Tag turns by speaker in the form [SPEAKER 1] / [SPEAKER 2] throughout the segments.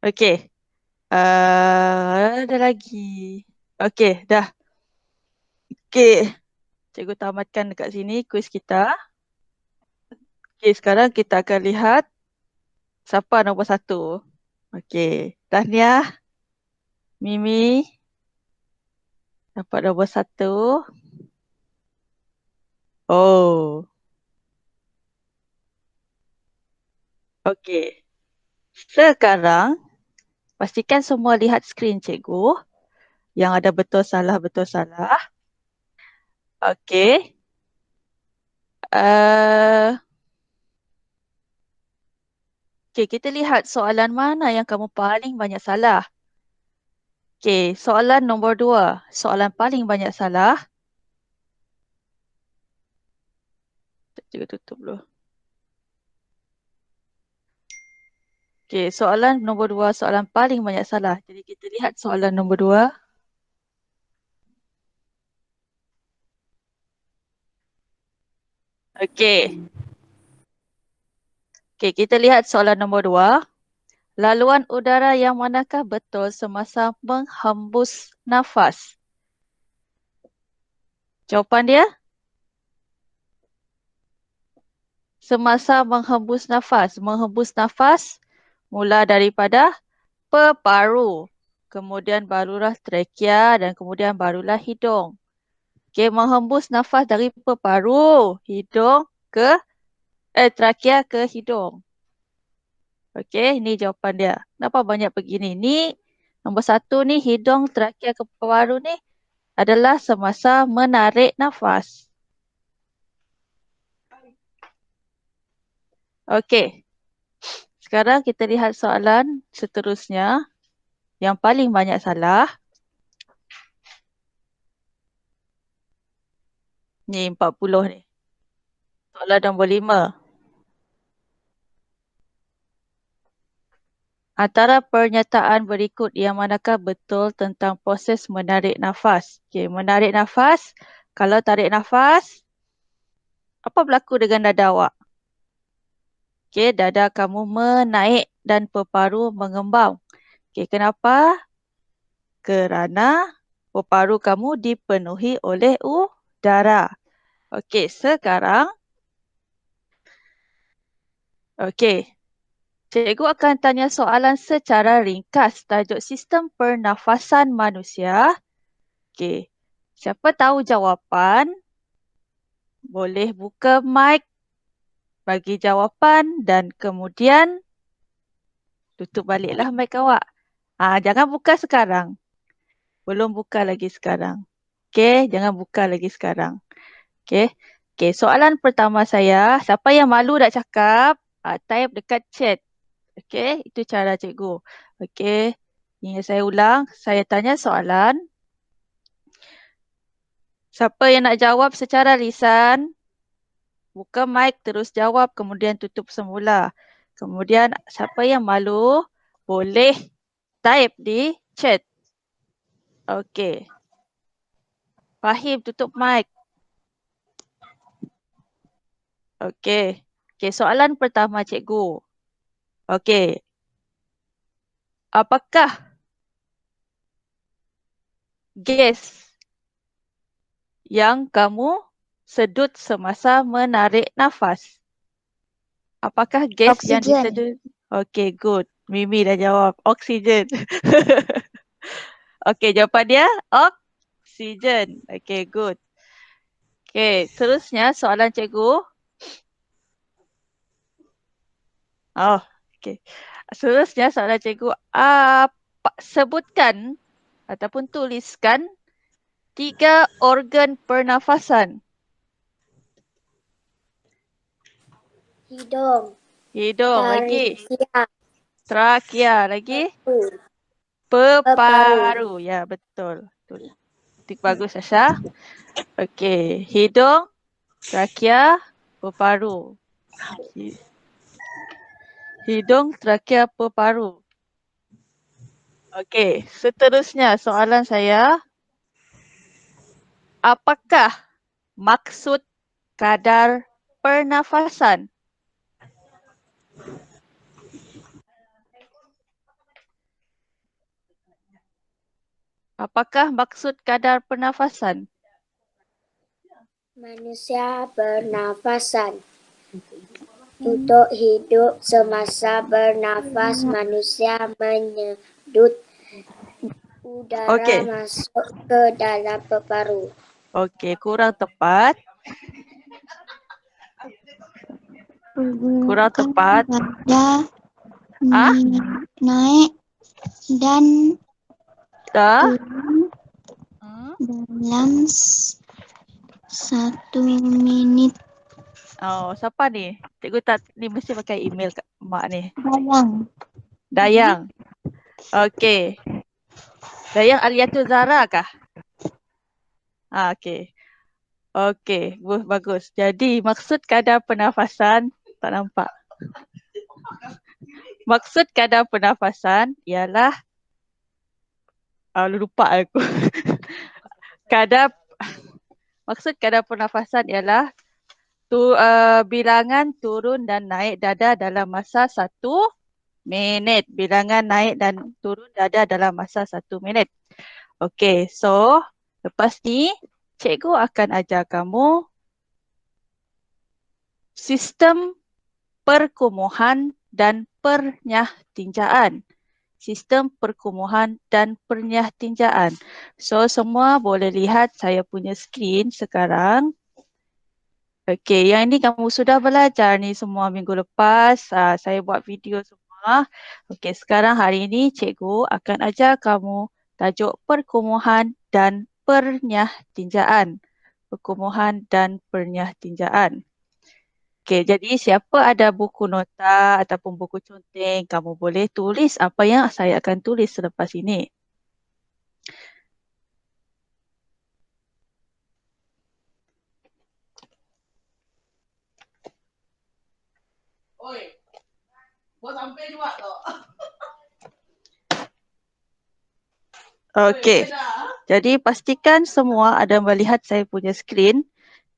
[SPEAKER 1] Okey. Ada lagi. Okey, dah. Okey. Cikgu tamatkan dekat sini kuis kita. Okey, sekarang kita akan lihat siapa nombor satu. Okey. Tahniah, Mimi dapat nombor satu. Oh. Okey. Sekarang, pastikan semua lihat skrin cikgu. Yang ada betul salah, betul salah. Okey. Uh, Okey, kita lihat soalan mana yang kamu paling banyak salah. Okey, soalan nombor 2. Soalan paling banyak salah. Cikgu tutup dulu. Okey, soalan nombor 2, soalan paling banyak salah. Jadi kita lihat soalan nombor 2. Okey. Okey, kita lihat soalan nombor 2. Laluan udara yang manakah betul semasa menghembus nafas? Jawapan dia? Semasa menghembus nafas. Menghembus nafas mula daripada peparu. Kemudian barulah trakea dan kemudian barulah hidung. Okey, menghembus nafas dari peparu, hidung ke trakea ke hidung. Okey, ini jawapan dia. Kenapa banyak begini? Ni nombor satu ni hidung, trakea ke peparu ni adalah semasa menarik nafas. Okey. Sekarang kita lihat soalan seterusnya yang paling banyak salah. Ni 40 ni. Soalan nombor 5. Antara pernyataan berikut yang manakah betul tentang proses menarik nafas? Okey, menarik nafas. Kalau tarik nafas, apa berlaku dengan dada awak? Okey, dada kamu menaik dan peparu mengembang. Okey, kenapa? Kerana peparu kamu dipenuhi oleh udara. Okey, sekarang. Okey, cikgu akan tanya soalan secara ringkas tajuk sistem pernafasan manusia. Okey, siapa tahu jawapan? Boleh buka mic, bagi jawapan dan kemudian tutup baliklah mic awak. Jangan buka sekarang. Belum buka lagi sekarang. Okey, jangan buka lagi sekarang. Okey. Okey, soalan pertama saya, siapa yang malu nak cakap, type dekat chat. Okey, itu cara cikgu. Okey. Ini saya ulang, saya tanya soalan. Siapa yang nak jawab secara lisan, buka mic terus jawab kemudian tutup semula. Kemudian siapa yang malu boleh type di chat. Okey. Fahim tutup mic. Okey. Okey, soalan pertama cikgu. Okey. Apakah gas yang kamu sedut semasa menarik nafas? Apakah gas yang
[SPEAKER 2] Oksigen.
[SPEAKER 1] disedut? Okey, good. Mimi dah jawab. Oksigen. Okey, jawapan dia oksigen. Okey, good. Okey, seterusnya soalan cikgu. Oh, okey. Seterusnya soalan cikgu. Sebutkan ataupun tuliskan 3 organ pernafasan.
[SPEAKER 2] Hidung.
[SPEAKER 1] Hidung lagi.
[SPEAKER 2] Trakea.
[SPEAKER 1] Trakea lagi.
[SPEAKER 2] Peparu.
[SPEAKER 1] Peparu. Ya, betul. Betul. Tik bagus, Asha. Okey. Hidung, trakea, peparu. Hidung, trakea, peparu. Okey. Seterusnya soalan saya. Apakah maksud kadar pernafasan? Apakah maksud kadar pernafasan?
[SPEAKER 2] Manusia bernafasan. Untuk hidup semasa bernafas, manusia menyedot udara masuk ke dalam paru-paru.
[SPEAKER 1] Okey, kurang tepat. Kurang tepat.
[SPEAKER 3] Dada naik dan
[SPEAKER 1] Dah.
[SPEAKER 3] turun dalam 1 minit.
[SPEAKER 1] Oh, siapa ni? Cikgu tak ni mesti pakai email kat mak ni.
[SPEAKER 3] Dayang.
[SPEAKER 1] Dayang. Okey. Dayang Aliatul Zara kah? Okey. Okey, bagus. Jadi maksud kadar pernafasan tak nampak. Maksud kadar pernafasan ialah lupa aku. Maksud kadar pernafasan ialah bilangan turun dan naik dada dalam masa 1 minit. Bilangan naik dan turun dada dalam masa 1 minit. Okey, so lepas ni cikgu akan ajar kamu sistem perkumuhan dan pernyahtinjaan. Sistem perkumuhan dan pernyahtinjaan. So semua boleh lihat saya punya skrin sekarang. Okey, yang ini kamu sudah belajar ni semua minggu lepas. Saya buat video semua. Okey, sekarang hari ini cikgu akan ajar kamu tajuk perkumuhan dan pernyahtinjaan. Perkumuhan dan pernyahtinjaan. Okey, jadi siapa ada buku nota ataupun buku conteng, kamu boleh tulis apa yang saya akan tulis selepas ini. Oi, buat sampai juga tu. Okey, jadi pastikan semua ada melihat saya punya skrin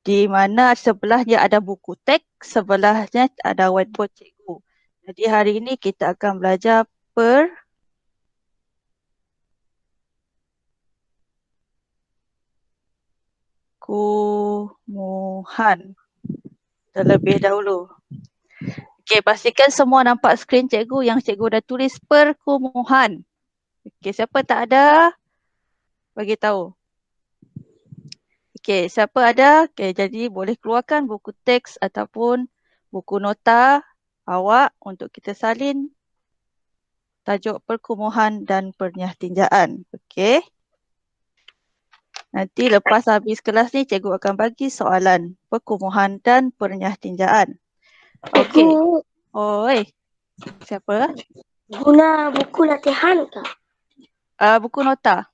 [SPEAKER 1] di mana sebelahnya ada buku teks, sebelahnya ada whiteboard cikgu. Jadi hari ini kita akan belajar perkumuhan terlebih dahulu. Okey, pastikan semua nampak skrin cikgu yang cikgu dah tulis perkumuhan. Okey, siapa tak ada? Bagi tahu. Okey, siapa ada? Okey, jadi boleh keluarkan buku teks ataupun buku nota awak untuk kita salin tajuk perkumuhan dan pernyahtinjaan. Okey. Nanti lepas habis kelas ni, cikgu akan bagi soalan perkumuhan dan pernyahtinjaan. Okey. Oi. Siapa?
[SPEAKER 2] Guna buku latihan ke?
[SPEAKER 1] Buku nota.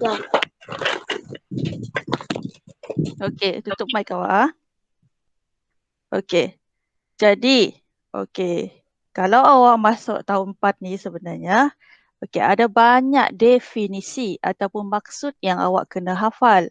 [SPEAKER 2] Ya.
[SPEAKER 1] Okey, tutup mic awak. Okey. Jadi, okey. Kalau awak masuk tahun 4 ni sebenarnya, okey, ada banyak definisi ataupun maksud yang awak kena hafal.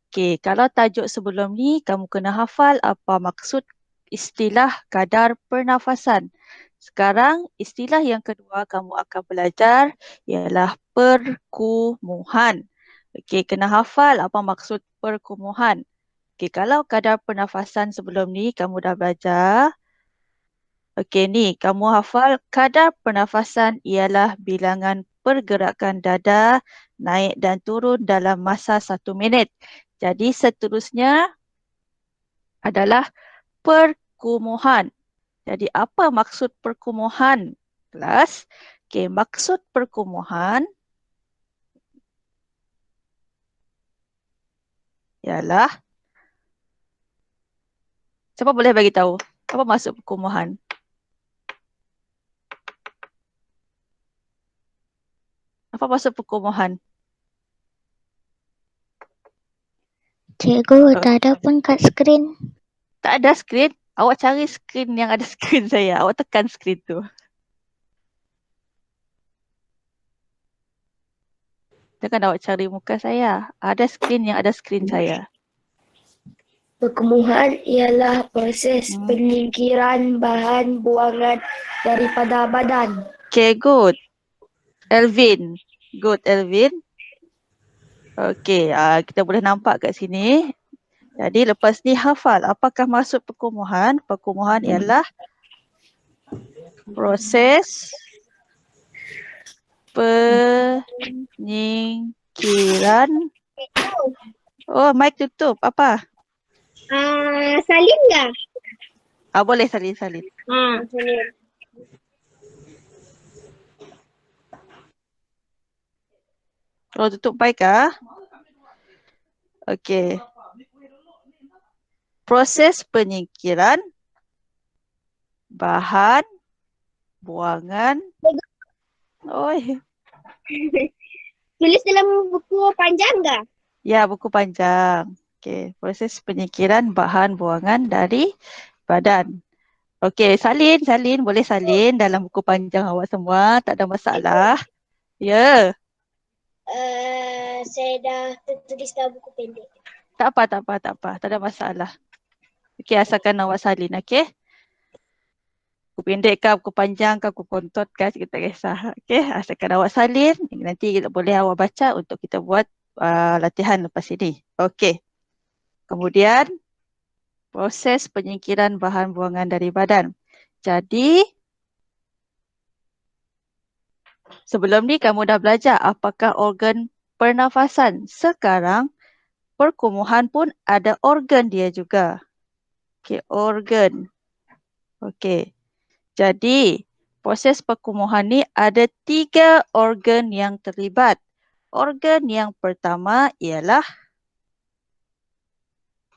[SPEAKER 1] Okey, kalau tajuk sebelum ni kamu kena hafal apa maksud istilah kadar pernafasan. Sekarang istilah yang kedua kamu akan belajar ialah perkumuhan. Okey, kena hafal apa maksud perkumuhan. Okey, kalau kadar pernafasan sebelum ni kamu dah belajar. Okey, ni kamu hafal kadar pernafasan ialah bilangan pergerakan dada naik dan turun dalam masa 1 minit. Jadi seterusnya adalah perkumuhan. Jadi apa maksud perkumuhan, kelas? Okey, maksud perkumuhan ialah, siapa boleh bagi tahu apa maksud perkumuhan? Apa maksud perkumuhan?
[SPEAKER 3] Cikgu, tak ada pun kat skrin.
[SPEAKER 1] Tak ada skrin? Awak cari skrin yang ada skrin saya. Awak tekan skrin tu. Jangan awak cari muka saya. Ada skrin yang ada skrin saya.
[SPEAKER 2] Perkumuhan ialah proses penyingkiran bahan buangan daripada badan.
[SPEAKER 1] Okay, good. Elvin. Good, Elvin. Okay, kita boleh nampak kat sini. Jadi lepas ni hafal. Apakah maksud perkumuhan? Perkumuhan ialah proses penyingkiran. Oh, mic tutup. Apa?
[SPEAKER 2] Salin nggak?
[SPEAKER 1] Boleh salin.
[SPEAKER 2] Salin.
[SPEAKER 1] Oh, tutup mic ah. Okey. Proses penyingkiran bahan buangan. Oi.
[SPEAKER 2] Tulis dalam buku panjang nggak?
[SPEAKER 1] Ya, buku panjang. Okey, proses penyingkiran bahan buangan dari badan. Okey, salin. Boleh salin dalam buku panjang awak semua. Tak ada masalah. Ya.
[SPEAKER 2] Saya dah tulis dalam buku pendek.
[SPEAKER 1] Tak apa. Tak ada masalah. Okey, asalkan awak salin, okey? Buku pendek kah, buku panjang kah, buku kontot kah, kita tak kisah. Okey, asalkan awak salin, nanti kita boleh awak baca untuk kita buat latihan lepas ini. Okey. Kemudian, proses penyingkiran bahan buangan dari badan. Jadi, sebelum ni kamu dah belajar apakah organ pernafasan. Sekarang, perkumuhan pun ada organ dia juga. Okey, organ. Okey. Jadi, proses perkumuhan ni ada 3 organ yang terlibat. Organ yang pertama ialah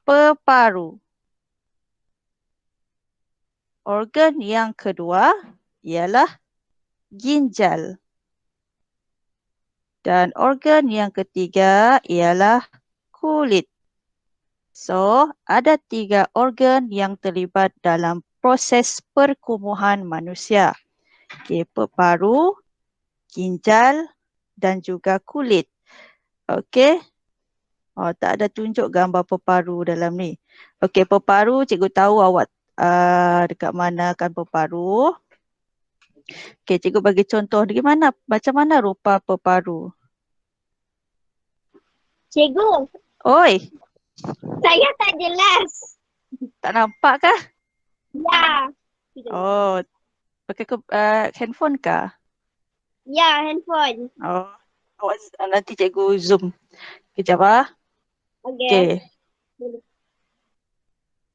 [SPEAKER 1] peparu. Organ yang kedua ialah ginjal. Dan organ yang ketiga ialah kulit. So, ada 3 organ yang terlibat dalam proses perkumuhan manusia. Okay, peparu, ginjal dan juga kulit. Okey. Tak ada tunjuk gambar peparu dalam ni. Okey, peparu cikgu tahu awak dekat mana kan peparu. Okey, cikgu bagi contoh macam mana rupa peparu.
[SPEAKER 2] Cikgu,
[SPEAKER 1] Oi,
[SPEAKER 2] saya tak jelas.
[SPEAKER 1] tak nampak kah?
[SPEAKER 2] Ya.
[SPEAKER 1] Oh, pakai handphone kah?
[SPEAKER 2] Ya, handphone.
[SPEAKER 1] Oh, awak nanti cikgu zoom. Kejap ah. Okey.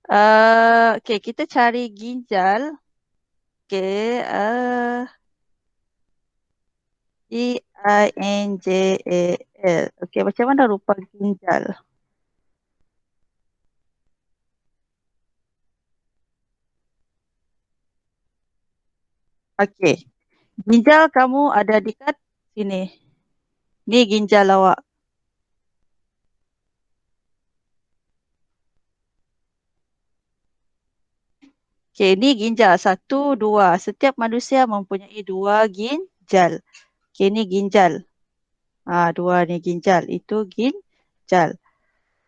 [SPEAKER 1] Okey, kita cari ginjal. Okey, Ginjal. Okey, macam mana rupa ginjal? Okey. Ginjal kamu ada dekat sini. Ni ginjal awak. Okey, ni ginjal. 1, 2. Setiap manusia mempunyai 2 ginjal. Okey, ni ginjal. 2 ni ginjal. Itu ginjal.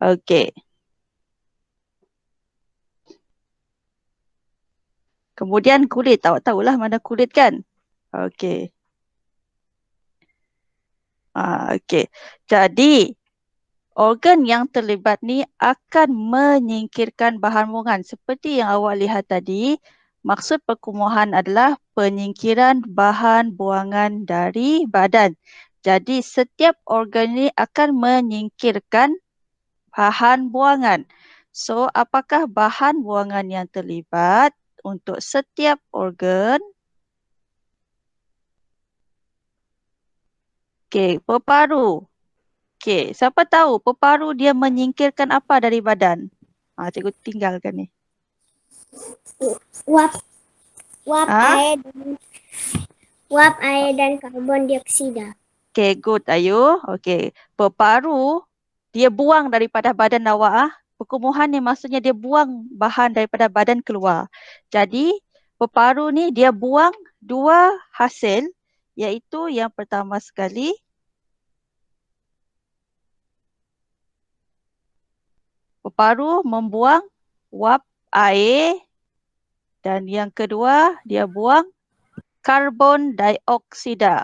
[SPEAKER 1] Okey. Kemudian kulit. Awak tahulah mana kulit kan? Okey. Okey. Jadi, organ yang terlibat ni akan menyingkirkan bahan buangan. Seperti yang awak lihat tadi, maksud perkumuhan adalah penyingkiran bahan buangan dari badan. Jadi, setiap organ ni akan menyingkirkan bahan buangan. So, apakah bahan buangan yang terlibat untuk setiap organ? Okey, peparu. Okey, siapa tahu peparu dia menyingkirkan apa dari badan? Cikgu tinggalkan ni.
[SPEAKER 2] Uap
[SPEAKER 1] Ha?
[SPEAKER 2] uap air dan karbon dioksida.
[SPEAKER 1] Okey, good Ayu. Okey, peparu dia buang daripada badan awak. Perkumuhan ni maksudnya dia buang bahan daripada badan keluar. Jadi, peparu ni dia buang 2 hasil, iaitu yang pertama sekali Peparu membuang wap air dan yang kedua dia buang karbon dioksida.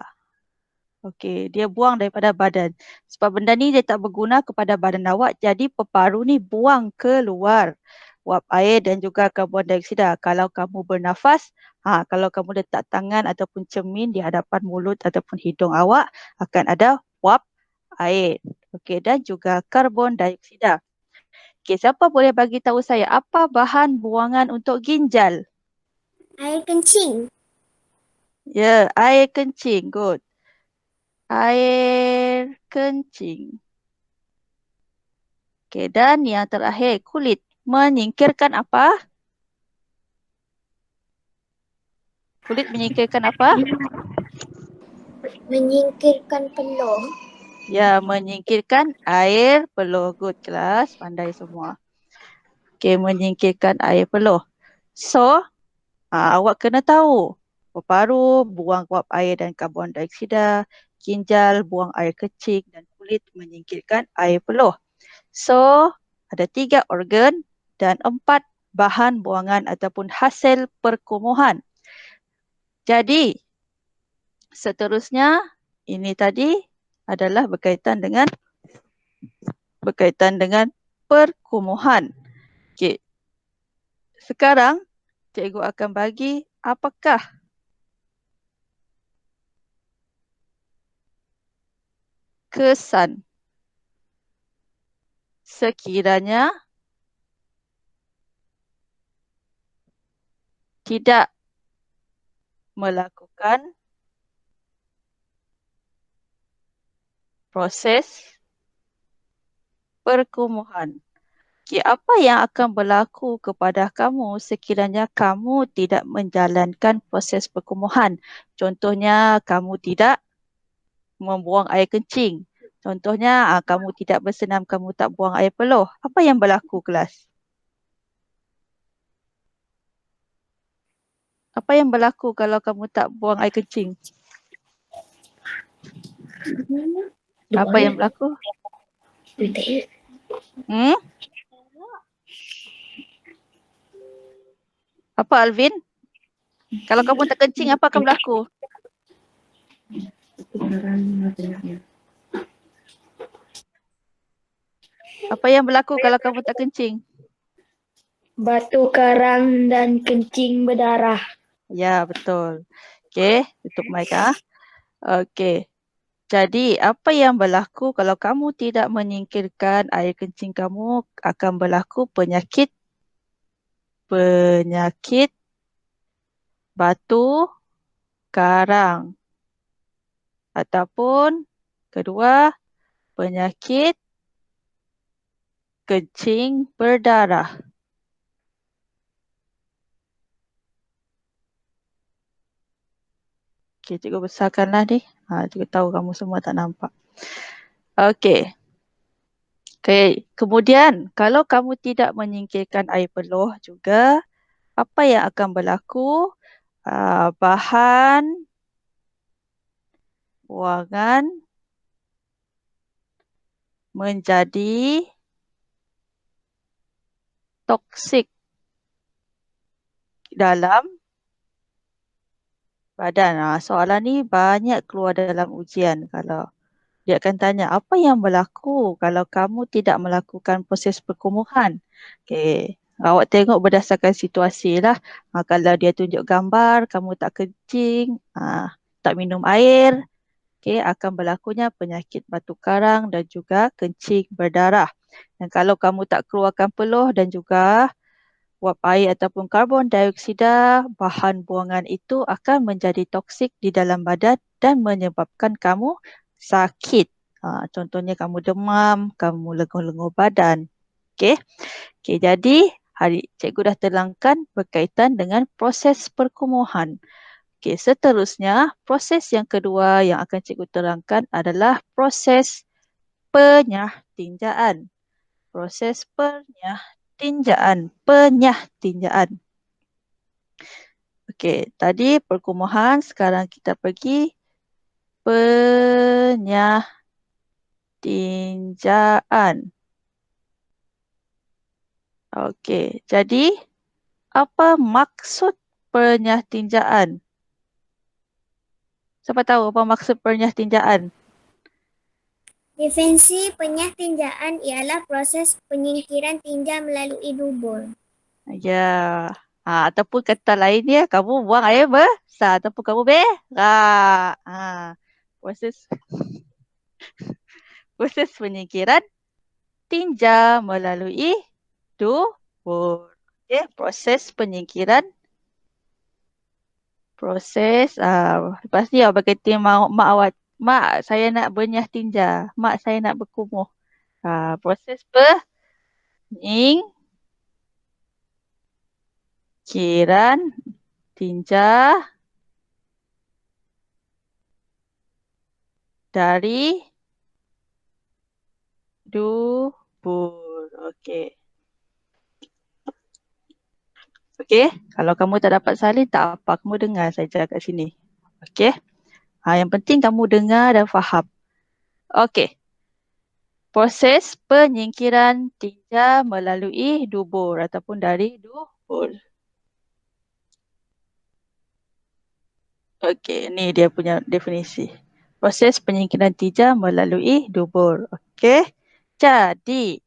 [SPEAKER 1] Okey, dia buang daripada badan. Sebab benda ni dia tak berguna kepada badan awak, jadi peparu ni buang keluar wap air dan juga karbon dioksida. Kalau kamu bernafas, kalau kamu letak tangan ataupun cermin di hadapan mulut ataupun hidung awak, akan ada wap air. Okey, dan juga karbon dioksida. Okey, siapa boleh bagi tahu saya apa bahan buangan untuk ginjal?
[SPEAKER 2] Air kencing.
[SPEAKER 1] Ya, air kencing. Good. Air kencing. Okey, dan yang terakhir, kulit. Menyingkirkan apa? Kulit menyingkirkan apa?
[SPEAKER 2] Menyingkirkan peluh.
[SPEAKER 1] Ya, menyingkirkan air peluh. Good kelas, pandai semua. Okey, menyingkirkan air peluh. So, awak kena tahu. Peparu buang wap air dan karbon dioksida. Ginjal buang air kecil dan kulit menyingkirkan air peluh. So, ada 3 organ dan 4 bahan buangan ataupun hasil perkumuhan. Jadi, seterusnya ini tadi adalah berkaitan dengan perkumuhan. Okey. Sekarang cikgu akan bagi apakah kesan sekiranya tidak melakukan proses perkumuhan. Okey, apa yang akan berlaku kepada kamu sekiranya kamu tidak menjalankan proses perkumuhan? Contohnya, kamu tidak membuang air kencing. Contohnya, kamu tidak bersenam, kamu tak buang air peluh. Apa yang berlaku, kelas? Apa yang berlaku kalau kamu tak buang air kencing? Apa yang berlaku? Hmm? Apa, Alvin? Kalau kamu tak kencing, apa akan berlaku? Apa yang berlaku kalau kamu tak kencing?
[SPEAKER 4] Batu karang dan kencing berdarah.
[SPEAKER 1] Ya, betul. Okey, tutup mic . Okey. Jadi, apa yang berlaku kalau kamu tidak menyingkirkan air kencing kamu, akan berlaku penyakit batu karang. Ataupun kedua, penyakit kencing berdarah. Okey, cikgu besarkanlah ni. Cikgu tahu kamu semua tak nampak. Okey. Okey, kemudian kalau kamu tidak menyingkirkan air peluh juga, apa yang akan berlaku? Bahan buangan menjadi toksik dalam badan. Soalan ni banyak keluar dalam ujian. Kalau dia akan tanya, apa yang berlaku kalau kamu tidak melakukan proses perkumuhan? Okey, awak tengok berdasarkan situasi lah. Kalau dia tunjuk gambar, kamu tak kencing, tak minum air, okey, akan berlakunya penyakit batu karang dan juga kencing berdarah. Dan kalau kamu tak keluarkan peluh dan juga wap air ataupun karbon dioksida, bahan buangan itu akan menjadi toksik di dalam badan dan menyebabkan kamu sakit. Contohnya kamu demam, kamu lenguh-lenguh badan. Okey. Okey, jadi cikgu dah terangkan berkaitan dengan proses perkumuhan. Okey, seterusnya proses yang kedua yang akan cikgu terangkan adalah proses penyahtinjaan. Proses penyahtinjaan. Okey, tadi perkumuhan, sekarang kita pergi penyahtinjaan. Okey, jadi apa maksud penyahtinjaan? Siapa tahu apa maksud penyahtinjaan?
[SPEAKER 2] Definisi penyahtinjaan ialah proses penyingkiran tinja melalui dubur.
[SPEAKER 1] Ya. Ataupun kata lainnya, kamu buang air besar ataupun kamu berak. Proses proses penyingkiran tinja melalui dubur. Okey, proses penyingkiran lepas ni awak kata mak awak, mak saya nak benyah tinja, mak saya nak berkumuh. Proses penyingkiran tinja dari dubur. Okey. Okey, kalau kamu tak dapat salin tak apa, kamu dengar saja kat sini. Okey. Yang penting kamu dengar dan faham. Okey. Proses penyingkiran tinja melalui dubur ataupun dari dubur. Okey, ni dia punya definisi. Proses penyingkiran tinja melalui dubur. Okey. Jadi,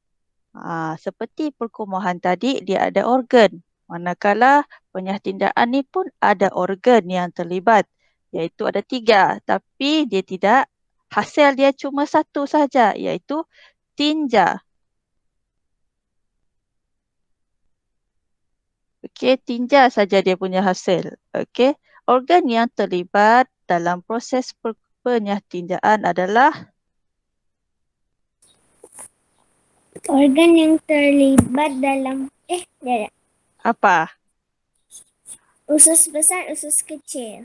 [SPEAKER 1] seperti perkumuhan tadi, dia ada organ. Manakala penyahtinjaan ni pun ada organ yang terlibat. Iaitu ada 3. Tapi dia tidak, hasil dia cuma satu saja, iaitu tinja. Okey, tinja saja dia punya hasil. Okey. Organ yang terlibat dalam proses penyahtinjaan adalah
[SPEAKER 2] Organ yang terlibat dalam
[SPEAKER 1] apa?
[SPEAKER 2] usus besar, usus kecil,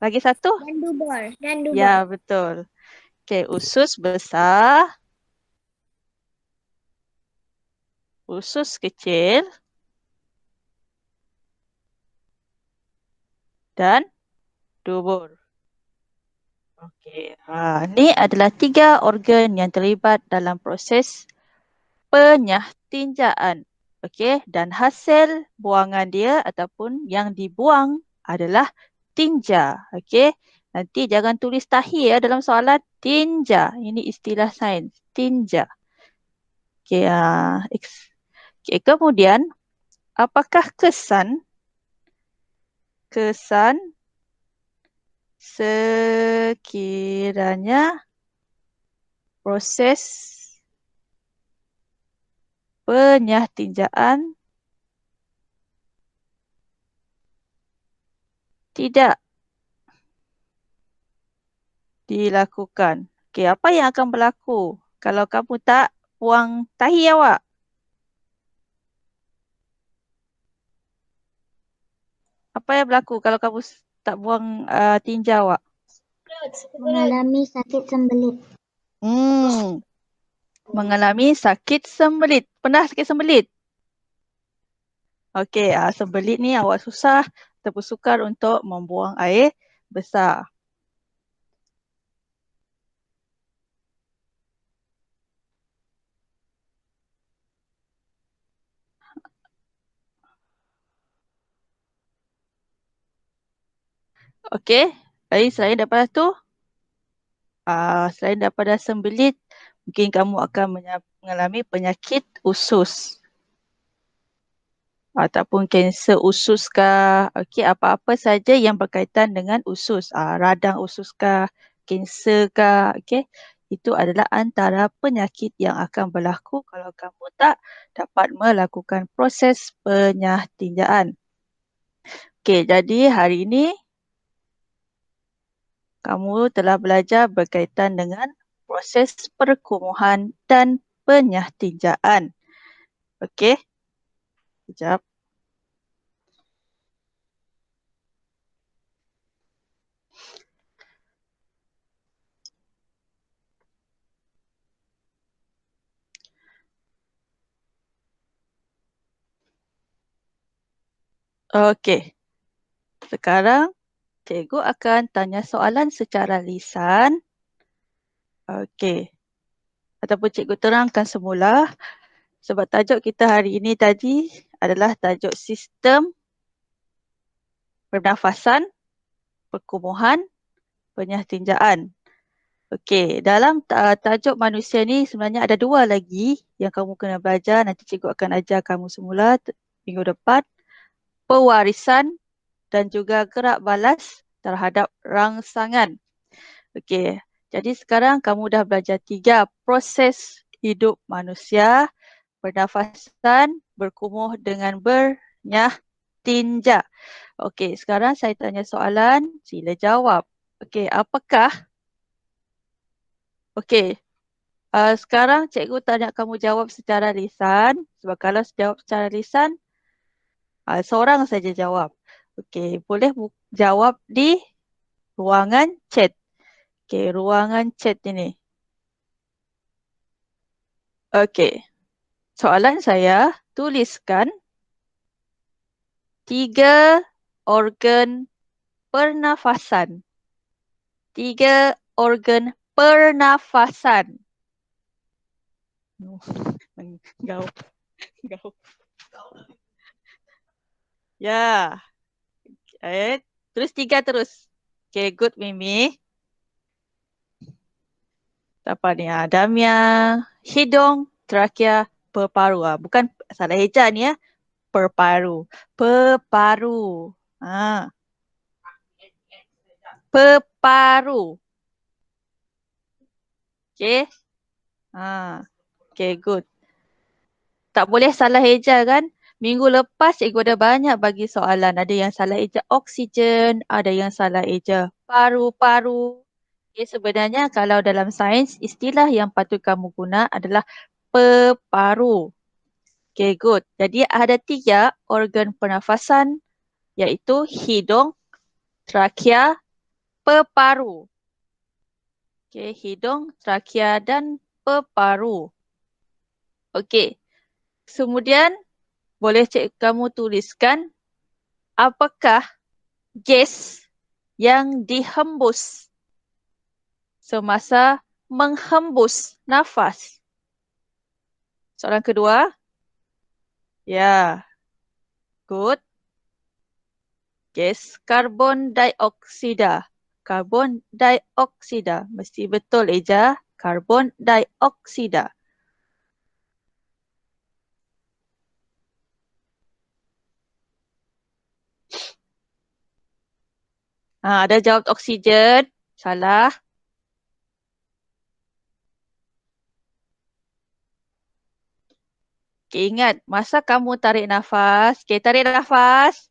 [SPEAKER 1] Lagi satu?
[SPEAKER 2] dan dubur.
[SPEAKER 1] Ya, betul. Okey, usus besar, usus kecil, dan dubur. Okey, ni adalah 3 organ yang terlibat dalam proses penyahtinjaan. Okey, dan hasil buangan dia ataupun yang dibuang adalah tinja. Okey, nanti jangan tulis tahi ya dalam soalan, tinja. Ini istilah sains, tinja. Okey, okay, kemudian apakah kesan sekiranya proses penyahtinjaan tidak dilakukan? Okey, apa yang akan berlaku kalau kamu tak buang tahi awak? Apa yang berlaku kalau kamu tak buang tinja awak?
[SPEAKER 3] Mengalami sakit sembelit.
[SPEAKER 1] Mengalami sakit sembelit. Pernah sakit sembelit? Okey, sembelit ni awak susah ataupun sukar untuk membuang air besar. Okey, selain daripada tu, selain daripada sembelit, mungkin kamu akan mengalami penyakit usus. Ataupun kanser usus kah, okey, apa-apa saja yang berkaitan dengan usus, radang usus kah, kanser kah, okey. Itu adalah antara penyakit yang akan berlaku kalau kamu tak dapat melakukan proses penyahtinjaan. Okey, jadi hari ini kamu telah belajar berkaitan dengan proses perkumuhan dan penyahtinjaan. Okey. Sekejap. Okey. Sekarang cikgu akan tanya soalan secara lisan. Okey. Ataupun cikgu terangkan semula. Sebab tajuk kita hari ini tadi adalah tajuk sistem pernafasan, perkumuhan, penyahtinjaan. Okey, dalam tajuk manusia ni sebenarnya ada 2 lagi yang kamu kena belajar. Nanti cikgu akan ajar kamu semula minggu depan. Pewarisan dan juga gerak balas terhadap rangsangan. Okey, jadi sekarang kamu dah belajar 3 proses hidup manusia. Pernafasan, berkumuh dengan bernyah-tinja. Okey, sekarang saya tanya soalan, sila jawab. Okey, Okey, sekarang cikgu tak nak kamu jawab secara lisan. Sebab kalau jawab secara lisan, seorang saja jawab. Okey, boleh jawab di ruangan chat. Okey, ruangan chat ini. Okey, soalan saya, tuliskan 3 organ pernafasan. 3 organ pernafasan. Gau. Ya. Terus 3 terus. Okay, good Mimi. Apa ni? Damia, hidung, trakea, peparu. Bukan salah eja ni ya. Peparu. Peparu. Peparu. Okay. Okay, good. Tak boleh salah eja kan? Minggu lepas cikgu ada banyak bagi soalan. Ada yang salah eja oksigen, ada yang salah eja paru-paru. Okay, sebenarnya kalau dalam sains, istilah yang patut kamu guna adalah peparu. Okay, good. Jadi ada 3 organ pernafasan iaitu hidung, trakea, peparu. Okay, hidung, trakea dan peparu. Okay. Kemudian boleh kamu tuliskan apakah gas yang dihembus semasa menghembus nafas. Soalan kedua. Ya. Good. Gas karbon dioksida. Karbon dioksida. Mesti betul eja. Karbon dioksida. Ada jawab oksigen. Salah. Okay, ingat, masa kamu tarik nafas. Okay, tarik nafas.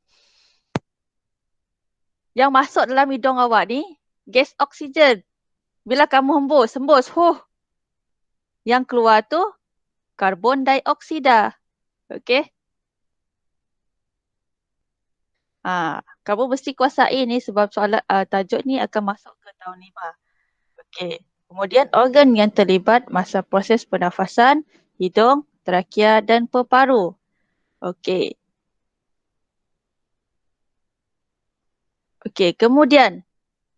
[SPEAKER 1] Yang masuk dalam hidung awak ni, gas oksigen. Bila kamu hembus. Yang keluar tu, karbon dioksida. Okay. Kamu mesti kuasai ni sebab soalan tajuk ni akan masuk ke tahun 5. Okey. Kemudian organ yang terlibat masa proses pernafasan, hidung, trakea dan peparu. Okey. Okey, kemudian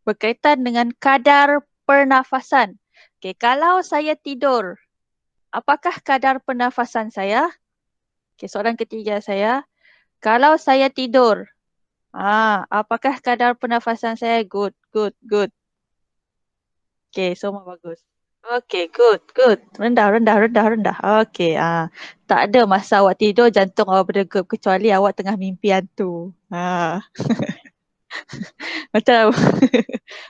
[SPEAKER 1] berkaitan dengan kadar pernafasan. Okey, kalau saya tidur, apakah kadar pernafasan saya? Okey, soalan ketiga saya. Kalau saya tidur, apakah kadar pernafasan saya? Good. Okay, semua bagus. Okay, good. Rendah. Okay, tak ada masa awak tidur jantung awak berdegup kecuali awak tengah mimpi hantu. Macam.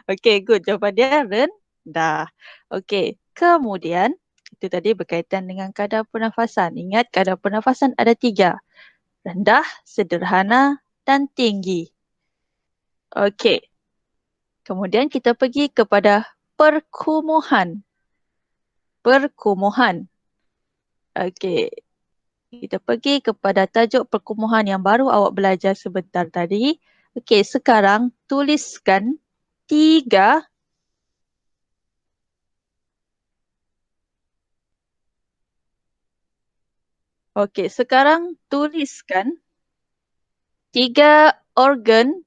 [SPEAKER 1] Okay, good. Jawapan dia rendah. Okay, kemudian itu tadi berkaitan dengan kadar pernafasan. Ingat kadar pernafasan ada 3. Rendah, sederhana dan tinggi. Okay. Kemudian kita pergi kepada perkumuhan. Okey. Kita pergi kepada tajuk perkumuhan yang baru awak belajar sebentar tadi. Okey, sekarang tuliskan 3 organ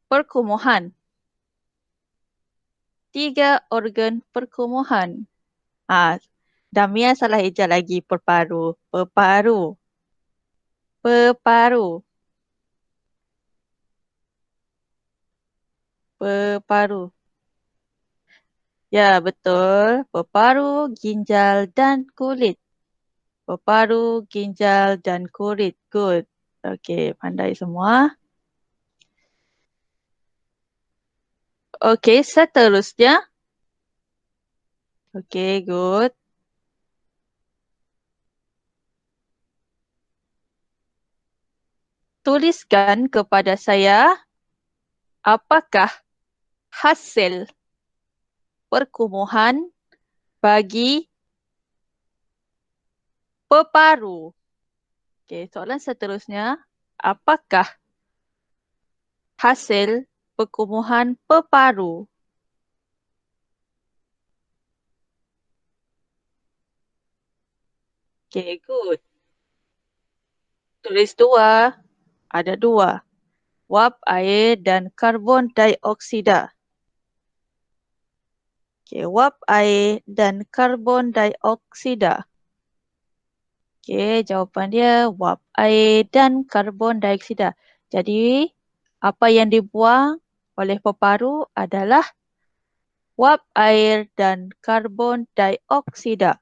[SPEAKER 1] perkumuhan. 3 organ perkumuhan. Damia salah eja lagi. Perparu. Peparu. Peparu. Peparu. Ya, betul. Peparu, ginjal, dan kulit. Peparu, ginjal, dan kulit. Good. Okey, pandai semua. Okey, seterusnya. Okey, good. Tuliskan kepada saya apakah hasil perkumuhan bagi peparu. Okey, soalan seterusnya. Apakah hasil perkumuhan peparu? Okey, good. Tulis dua. Ada dua. Wap air dan karbon dioksida. Okey, wap air dan karbon dioksida. Okey, jawapan dia wap air dan karbon dioksida. Jadi, apa yang dibuang oleh peparu adalah wap air dan karbon dioksida.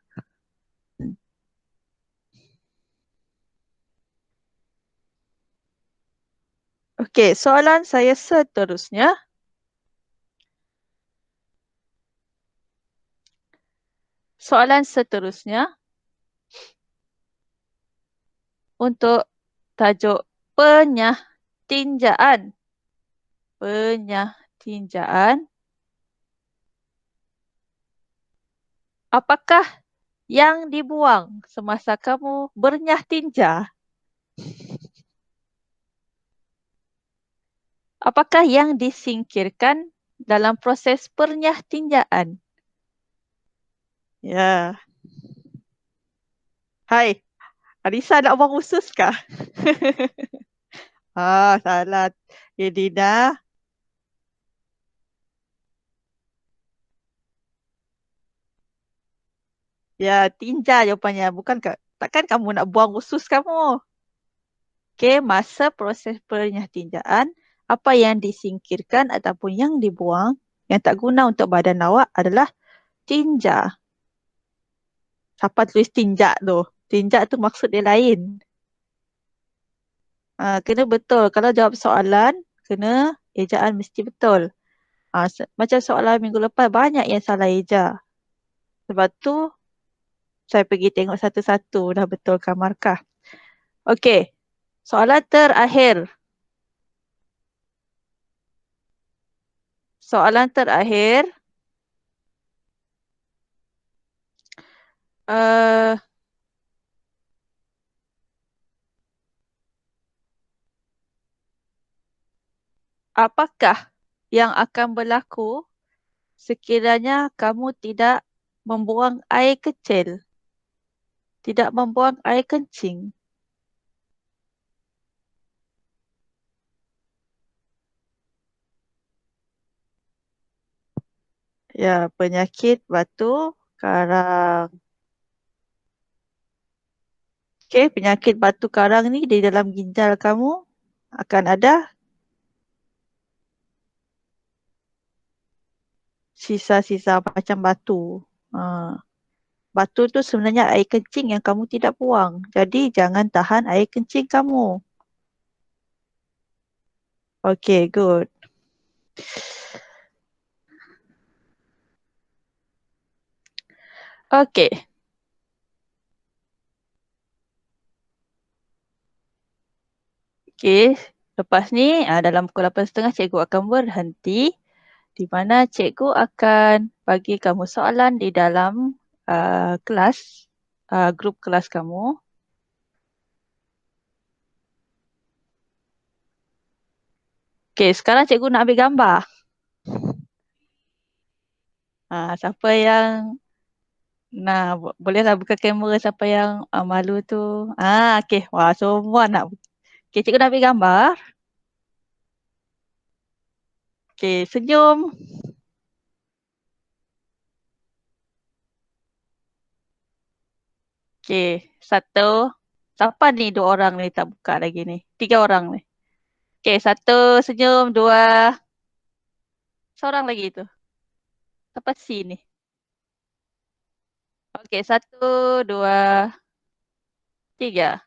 [SPEAKER 1] Okey, soalan saya seterusnya. Soalan seterusnya untuk tajuk penyahtinjaan. Penyahtinjaan. Apakah yang dibuang semasa kamu bernyah tinja? Apakah yang disingkirkan dalam proses pernyahtinjaan? Ya. Hai, Arisa nak buang usus kah? Salah. Edina. Ya, tinja jawapannya. Bukan ke? Takkan kamu nak buang usus kamu? Okey, masa proses penyahtinjaan, apa yang disingkirkan ataupun yang dibuang yang tak guna untuk badan awak adalah tinja. Siapa tulis tinja tu? Tinja tu maksud dia lain. Kena betul. Kalau jawab soalan, kena ejaan mesti betul. Macam soalan minggu lepas, banyak yang salah eja. Sebab tu, saya pergi tengok satu-satu dah betulkan markah. Okey, soalan terakhir. Soalan terakhir. Uh, apakah yang akan berlaku sekiranya kamu tidak membuang air kecil? Tidak membuang air kencing. Ya, penyakit batu karang. Okey, penyakit batu karang ni di dalam ginjal kamu akan ada sisa-sisa macam batu. Batu tu sebenarnya air kencing yang kamu tidak buang. Jadi jangan tahan air kencing kamu. Okey, good. Okey. Okey, lepas ni dalam pukul 8.30 cikgu akan berhenti di mana cikgu akan bagi kamu soalan di dalam kelas, grup kelas kamu. Okey, sekarang cikgu nak ambil gambar. Siapa yang bolehlah buka kamera siapa yang malu tu. Okey, wah semua nak. Okey, cikgu nak ambil gambar. Okey, senyum. Okey, satu. Siapa ni dua orang ni tak buka lagi ni? Tiga orang ni. Okey, satu senyum, dua. Seorang lagi tu. Siapa si ni? Okey, satu, dua, tiga.